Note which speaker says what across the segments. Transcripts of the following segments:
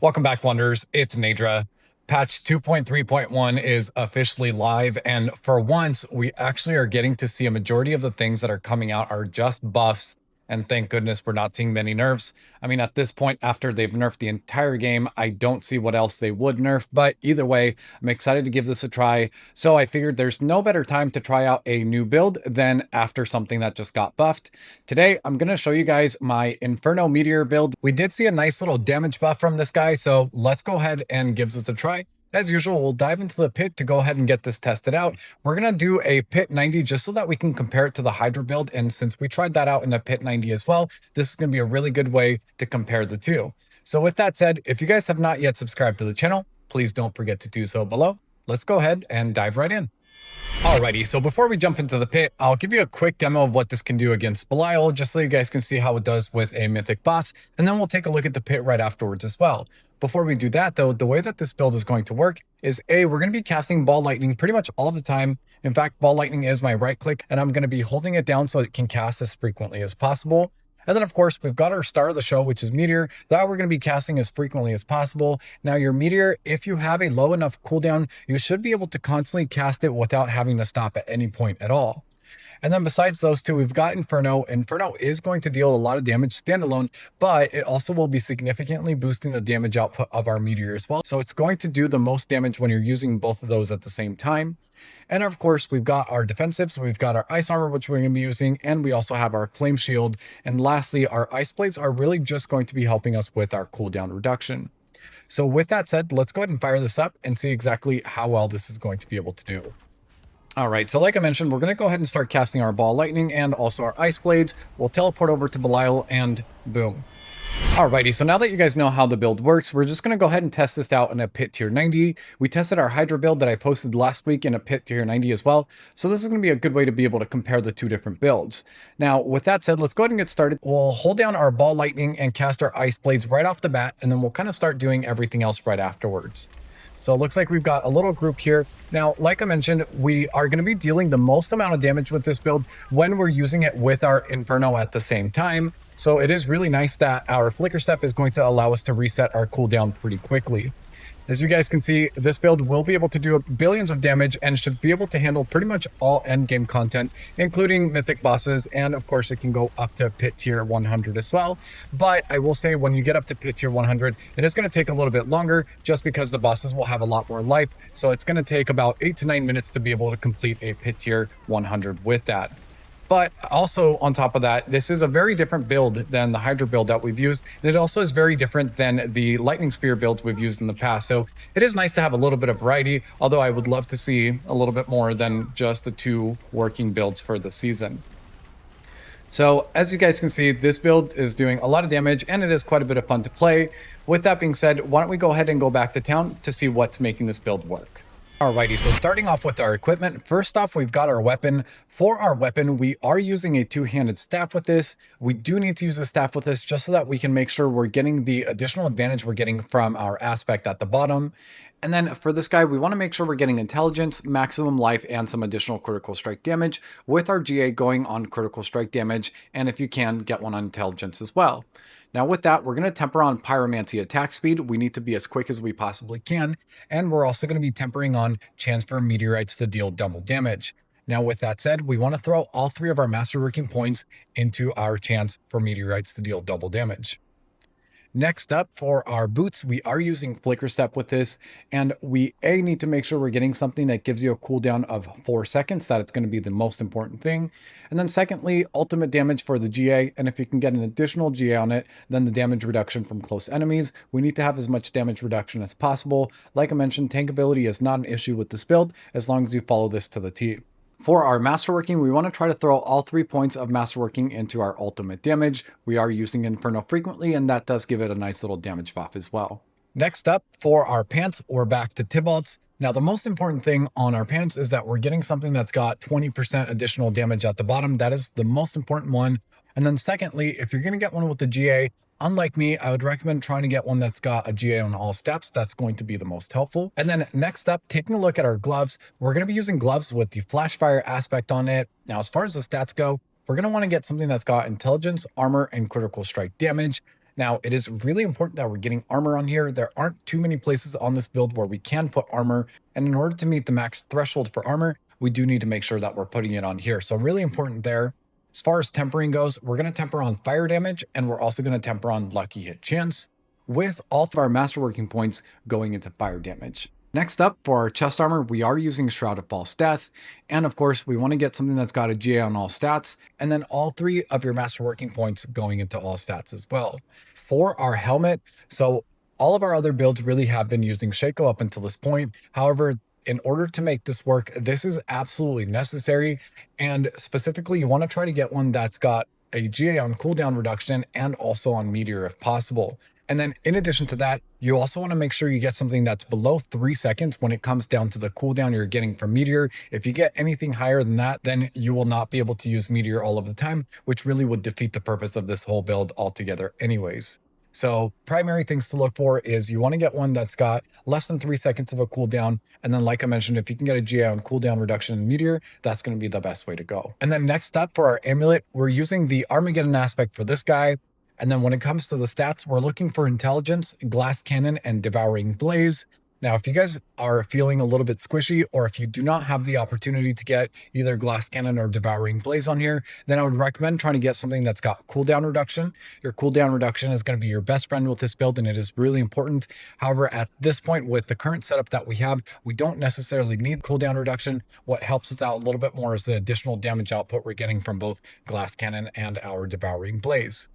Speaker 1: Welcome back, Wanderers. It's Naidra. Patch 2.3.1 is officially live, and for once, we actually are getting to see a majority of the things that are coming out are just buffs, and thank goodness we're not seeing many nerfs. I mean, at this point, after they've nerfed the entire game, I don't see what else they would nerf, but either way, I'm excited to give this a try, so I figured there's no better time to try out a new build than after something that just got buffed. Today, I'm going to show you guys my Inferno Meteor build. We did see a nice little damage buff from this guy, so let's go ahead and give this a try. As usual, we'll dive into the pit to go ahead and get this tested out. We're going to do a pit 90 just so that we can compare it to the Hydra build, and since we tried that out in a pit 90 as well, this is going to be a really good way to compare the two. So with that said, if you guys have not yet subscribed to the channel, please don't forget to do so below. Let's go ahead and dive right in. Alrighty, so before we jump into the pit, I'll give you a quick demo of what this can do against Belial, just so you guys can see how it does with a mythic boss, and then we'll take a look at the pit right afterwards as well. Before we do that though, the way that this build is going to work is we're going to be casting Ball Lightning pretty much all the time. In fact, Ball Lightning is my right click, and I'm going to be holding it down so it can cast as frequently as possible. And then, of course, we've got our star of the show, which is Meteor, that we're going to be casting as frequently as possible. Now, your Meteor, if you have a low enough cooldown, you should be able to constantly cast it without having to stop at any point at all. And then besides those two, we've got Inferno. Inferno is going to deal a lot of damage standalone, but it also will be significantly boosting the damage output of our Meteor as well. So it's going to do the most damage when you're using both of those at the same time. And of course, we've got our defensive, so we've got our ice armor, which we're going to be using, and we also have our flame shield. And lastly, our ice blades are really just going to be helping us with our cooldown reduction. So with that said, let's go ahead and fire this up and see exactly how well this is going to be able to do. All right, so like I mentioned, we're going to go ahead and start casting our Ball Lightning and also our Ice Blades. We'll teleport over to Belial and boom. Alrighty, so now that you guys know how the build works, we're just going to go ahead and test this out in a pit tier 90. We tested our Hydra build that I posted last week in a pit tier 90 as well, so this is going to be a good way to be able to compare the two different builds. Now, with that said, let's go ahead and get started. We'll hold down our Ball Lightning and cast our Ice Blades right off the bat, and then we'll kind of start doing everything else right afterwards. So it looks like we've got a little group here. Now, like I mentioned, we are going to be dealing the most amount of damage with this build when we're using it with our Inferno at the same time. So it is really nice that our Flicker Step is going to allow us to reset our cooldown pretty quickly. As you guys can see, this build will be able to do billions of damage and should be able to handle pretty much all endgame content, including mythic bosses, and of course it can go up to pit tier 100 as well. But I will say when you get up to pit tier 100, it is going to take a little bit longer just because the bosses will have a lot more life. So it's going to take about 8 to 9 minutes to be able to complete a pit tier 100 with that. But also on top of that, this is a very different build than the Hydra build that we've used. And it also is very different than the Lightning Spear builds we've used in the past. So it is nice to have a little bit of variety, although I would love to see a little bit more than just the two working builds for the season. So as you guys can see, this build is doing a lot of damage and it is quite a bit of fun to play. With that being said, why don't we go ahead and go back to town to see what's making this build work. Alrighty, so starting off with our equipment, first off, we've got our weapon. For our weapon, we are using a two-handed staff with this. We do need to use a staff with this just so that we can make sure we're getting the additional advantage we're getting from our aspect at the bottom. And then for this guy, we want to make sure we're getting intelligence, maximum life, and some additional critical strike damage with our GA going on critical strike damage. And if you can, get one on intelligence as well. Now with that, we're going to temper on Pyromancy attack speed. We need to be as quick as we possibly can. And we're also going to be tempering on chance for meteorites to deal double damage. Now with that said, we want to throw all three of our masterworking points into our chance for meteorites to deal double damage. Next up, for our boots, we are using Flicker Step with this, and we need to make sure we're getting something that gives you a cooldown of 4 seconds. That's going to be the most important thing. And then secondly, ultimate damage for the GA, and if you can get an additional GA on it, then the damage reduction from close enemies. We need to have as much damage reduction as possible. Like I mentioned, tankability is not an issue with this build, as long as you follow this to the T. For our masterworking, we want to try to throw all 3 points of masterworking into our ultimate damage. We are using Inferno frequently, and that does give it a nice little damage buff as well. Next up, for our pants, we're back to Tybalt's. Now, the most important thing on our pants is that we're getting something that's got 20% additional damage at the bottom. That is the most important one. And then secondly, if you're going to get one with the GA, unlike me, I would recommend trying to get one that's got a GA on all stats. That's going to be the most helpful. And then next up, taking a look at our gloves, we're going to be using gloves with the flash fire aspect on it. Now, as far as the stats go, we're going to want to get something that's got intelligence, armor, and critical strike damage. Now, it is really important that we're getting armor on here. There aren't too many places on this build where we can put armor, and in order to meet the max threshold for armor, we do need to make sure that we're putting it on here. So really important there. As far as tempering goes, we're going to temper on fire damage, and we're also going to temper on lucky hit chance, with all of our masterworking points going into fire damage. Next up, for our chest armor, we are using Shroud of False Death, and of course, we want to get something that's got a GA on all stats, and then all 3 of your masterworking points going into all stats as well. For our helmet, so all of our other builds really have been using Shako up until this point. However, in order to make this work, this is absolutely necessary, and specifically, you want to try to get one that's got a GA on cooldown reduction and also on Meteor if possible. And then in addition to that, you also want to make sure you get something that's below 3 seconds when it comes down to the cooldown you're getting from Meteor. If you get anything higher than that, then you will not be able to use Meteor all of the time, which really would defeat the purpose of this whole build altogether anyways. So primary things to look for is you want to get one that's got less than 3 seconds of a cooldown. And then like I mentioned, if you can get a GA on cooldown reduction in Meteor, that's going to be the best way to go. And then next up for our amulet, we're using the Armageddon aspect for this guy. And then when it comes to the stats, we're looking for Intelligence, Glass Cannon, and Devouring Blaze. Now, if you guys are feeling a little bit squishy, or if you do not have the opportunity to get either Glass Cannon or Devouring Blaze on here, then I would recommend trying to get something that's got cooldown reduction. Your cooldown reduction is going to be your best friend with this build, and it is really important. However, at this point, with the current setup that we have, we don't necessarily need cooldown reduction. What helps us out a little bit more is the additional damage output we're getting from both Glass Cannon and our Devouring Blaze.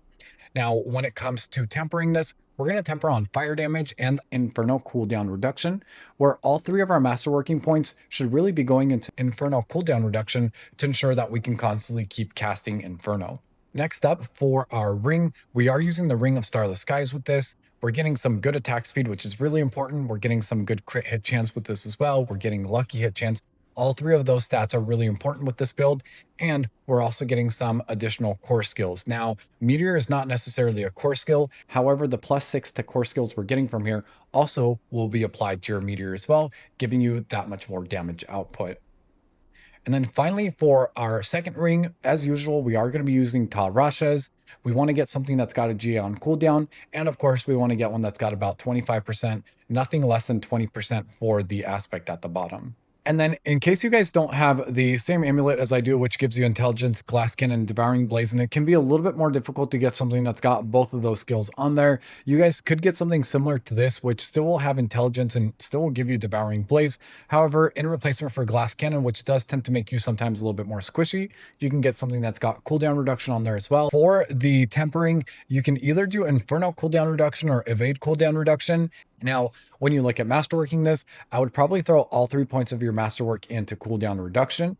Speaker 1: Now, when it comes to tempering this, we're going to temper on fire damage and Inferno cooldown reduction, where all 3 of our masterworking points should really be going into Inferno cooldown reduction to ensure that we can constantly keep casting Inferno. Next up, for our ring, we are using the Ring of Starless Skies with this. We're getting some good attack speed, which is really important. We're getting some good crit hit chance with this as well. We're getting lucky hit chance. All 3 of those stats are really important with this build, and we're also getting some additional core skills. Now, Meteor is not necessarily a core skill. However, the +6 to core skills we're getting from here also will be applied to your Meteor as well, giving you that much more damage output. And then finally, for our second ring, as usual, we are going to be using Ta Rasha's. We want to get something that's got a GA on cooldown, and of course, we want to get one that's got about 25%, nothing less than 20% for the aspect at the bottom. And then in case you guys don't have the same amulet as I do, which gives you Intelligence, Glass Cannon, and Devouring Blaze, and it can be a little bit more difficult to get something that's got both of those skills on there. You guys could get something similar to this, which still will have Intelligence and still will give you Devouring Blaze. However, in replacement for Glass Cannon, which does tend to make you sometimes a little bit more squishy, you can get something that's got cooldown reduction on there as well. For the tempering, you can either do Inferno cooldown reduction or Evade cooldown reduction. Now, when you look at masterworking this, I would probably throw all 3 points of your masterwork into cooldown reduction.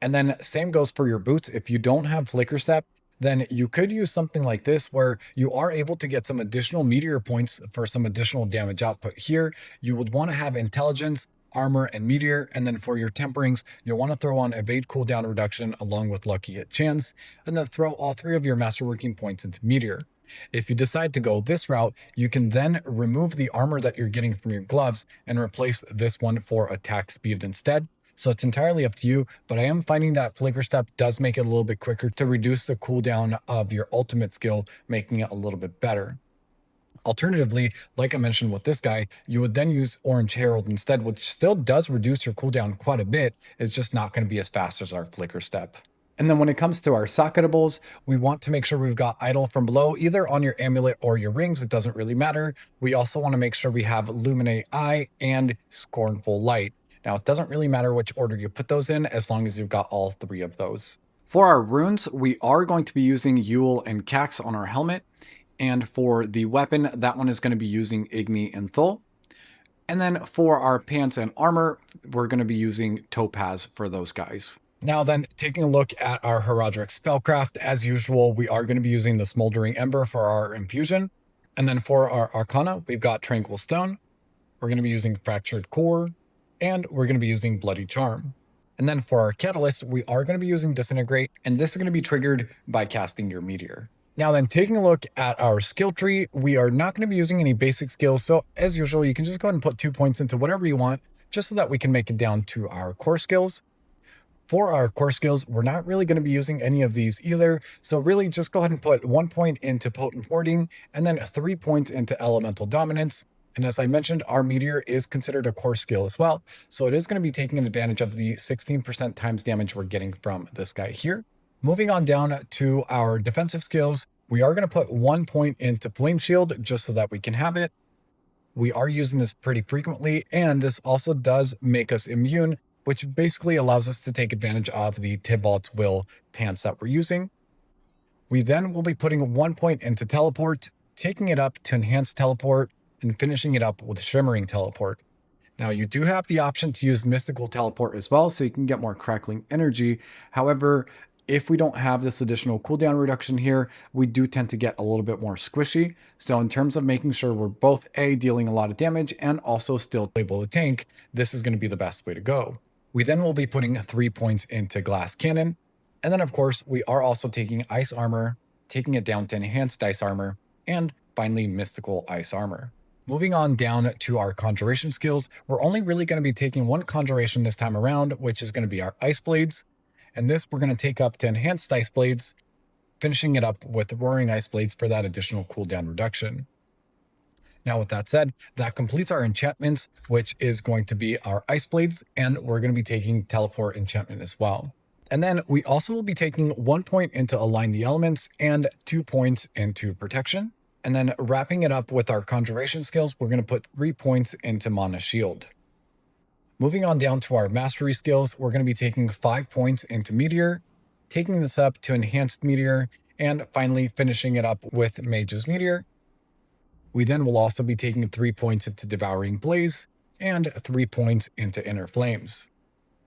Speaker 1: And then same goes for your boots. If you don't have Flicker Step, then you could use something like this where you are able to get some additional Meteor points for some additional damage output here. You would want to have Intelligence, Armor, and Meteor. And then for your temperings, you'll want to throw on Evade cooldown reduction along with Lucky Hit Chance, and then throw all 3 of your masterworking points into Meteor. If you decide to go this route, you can then remove the armor that you're getting from your gloves and replace this one for attack speed instead. So it's entirely up to you, but I am finding that Flicker Step does make it a little bit quicker to reduce the cooldown of your ultimate skill, making it a little bit better. Alternatively, like I mentioned with this guy, you would then use Orange Herald instead, which still does reduce your cooldown quite a bit. It's just not going to be as fast as our Flicker Step. And then when it comes to our socketables, we want to make sure we've got Idol from below, either on your amulet or your rings. It doesn't really matter. We also want to make sure we have Illuminate Eye and Scornful Light. Now, it doesn't really matter which order you put those in, as long as you've got all 3 of those. For our runes, we are going to be using Yule and Cax on our helmet. And for the weapon, that one is going to be using Igni and Thul. And then for our pants and armor, we're going to be using Topaz for those guys. Now then, taking a look at our Horadric Spellcraft, as usual, we are going to be using the Smoldering Ember for our infusion. And then for our Arcana, we've got Tranquil Stone. We're going to be using Fractured Core, and we're going to be using Bloody Charm. And then for our Catalyst, we are going to be using Disintegrate, and this is going to be triggered by casting your Meteor. Now then, taking a look at our skill tree, we are not going to be using any basic skills. So as usual, you can just go ahead and put 2 points into whatever you want, just so that we can make it down to our core skills. For our core skills, we're not really going to be using any of these either. So really just go ahead and put 1 point into Potent Warding and then 3 points into Elemental Dominance. And as I mentioned, our Meteor is considered a core skill as well. So it is going to be taking advantage of the 16% times damage we're getting from this guy here. Moving on down to our defensive skills, we are going to put 1 point into Flame Shield just so that we can have it. We are using this pretty frequently, and this also does make us immune, which basically allows us to take advantage of the Tybalt's Will pants that we're using. We then will be putting 1 point into Teleport, taking it up to Enhanced Teleport, and finishing it up with Shimmering Teleport. Now, you do have the option to use Mystical Teleport as well, so you can get more crackling energy. However, if we don't have this additional cooldown reduction here, we do tend to get a little bit more squishy. So in terms of making sure we're both dealing a lot of damage and also still able to tank, this is going to be the best way to go. We then will be putting 3 points into Glass Cannon. And then of course, we are also taking Ice Armor, taking it down to Enhanced Ice Armor, and finally Mystical Ice Armor. Moving on down to our Conjuration skills, we're only really going to be taking one Conjuration this time around, which is going to be our Ice Blades. And this we're going to take up to Enhanced Ice Blades, finishing it up with Roaring Ice Blades for that additional cooldown reduction. Now, with that said, that completes our enchantments, which is going to be our Ice Blades, and we're going to be taking Teleport enchantment as well. And then we also will be taking 1 point into Align the Elements and 2 points into Protection. And then wrapping it up with our Conjuration skills, we're going to put 3 points into Mana Shield. Moving on down to our Mastery skills, we're going to be taking 5 points into Meteor, taking this up to Enhanced Meteor, and finally finishing it up with Mage's Meteor. We then will also be taking 3 points into Devouring Blaze, and 3 points into Inner Flames.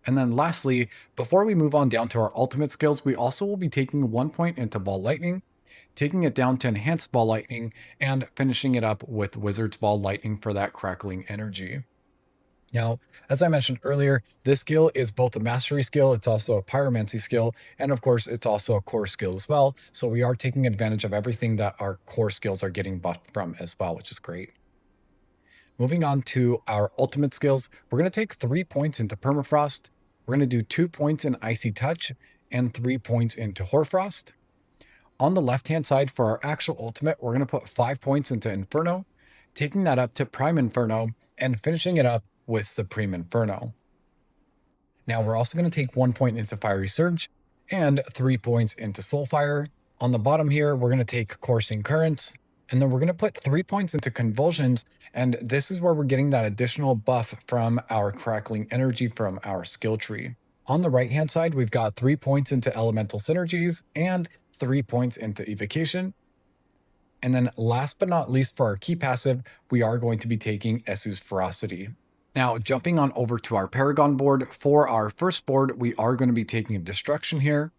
Speaker 1: And then lastly, before we move on down to our ultimate skills, we also will be taking 1 point into Ball Lightning, taking it down to Enhanced Ball Lightning, and finishing it up with Wizard's Ball Lightning for that crackling energy. Now, as I mentioned earlier, this skill is both a mastery skill, it's also a pyromancy skill, and of course, it's also a core skill as well. So we are taking advantage of everything that our core skills are getting buffed from as well, which is great. Moving on to our ultimate skills, we're going to take 3 points into Permafrost, we're going to do 2 points in Icy Touch, and 3 points into Hoarfrost. On the left-hand side for our actual ultimate, we're going to put 5 points into Inferno, taking that up to Prime Inferno, and finishing it up with Supreme Inferno. Now we're also going to take 1 point into Fiery Surge and 3 points into Soulfire. On the bottom here, we're going to take Coursing Currents, and then we're going to put 3 points into Convulsions, and this is where we're getting that additional buff from our Crackling Energy from our skill tree. On the right hand side, we've got 3 points into Elemental Synergies and 3 points into Evocation. And then last but not least for our key passive, we are going to be taking Esu's Ferocity. Now, jumping on over to our Paragon board, for our first board, we are going to be taking Destruction here.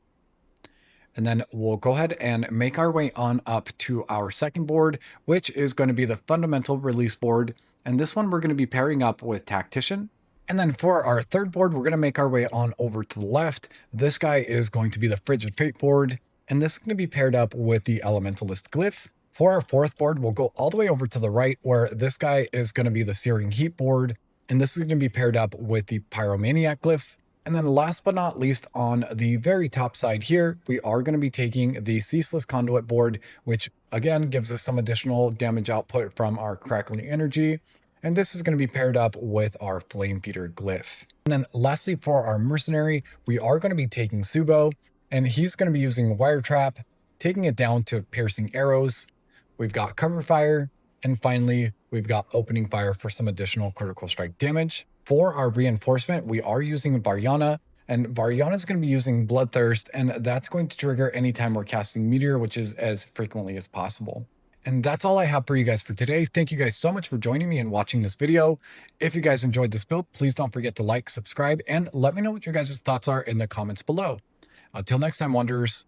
Speaker 1: And then we'll go ahead and make our way on up to our second board, which is going to be the Fundamental Release board. And this one we're going to be pairing up with Tactician. And then for our third board, we're going to make our way on over to the left. This guy is going to be the Frigid Fate board, and this is going to be paired up with the Elementalist Glyph. For our fourth board, we'll go all the way over to the right, where this guy is going to be the Searing Heat board, and this is going to be paired up with the Pyromaniac Glyph. And then last but not least, on the very top side here, we are going to be taking the Ceaseless Conduit board, which again gives us some additional damage output from our Crackling Energy. And this is going to be paired up with our Flame Feeder Glyph. And then lastly, for our Mercenary, we are going to be taking Subo, and he's going to be using Wire Trap, taking it down to Piercing Arrows. We've got Cover Fire, and finally, we've got Opening Fire for some additional critical strike damage. For our reinforcement, we are using Varyana, and Varyana is going to be using Bloodthirst, and that's going to trigger anytime we're casting Meteor, which is as frequently as possible. And that's all I have for you guys for today. Thank you guys so much for joining me and watching this video. If you guys enjoyed this build, please don't forget to like, subscribe, and let me know what your guys' thoughts are in the comments below. Until next time, Wanderers.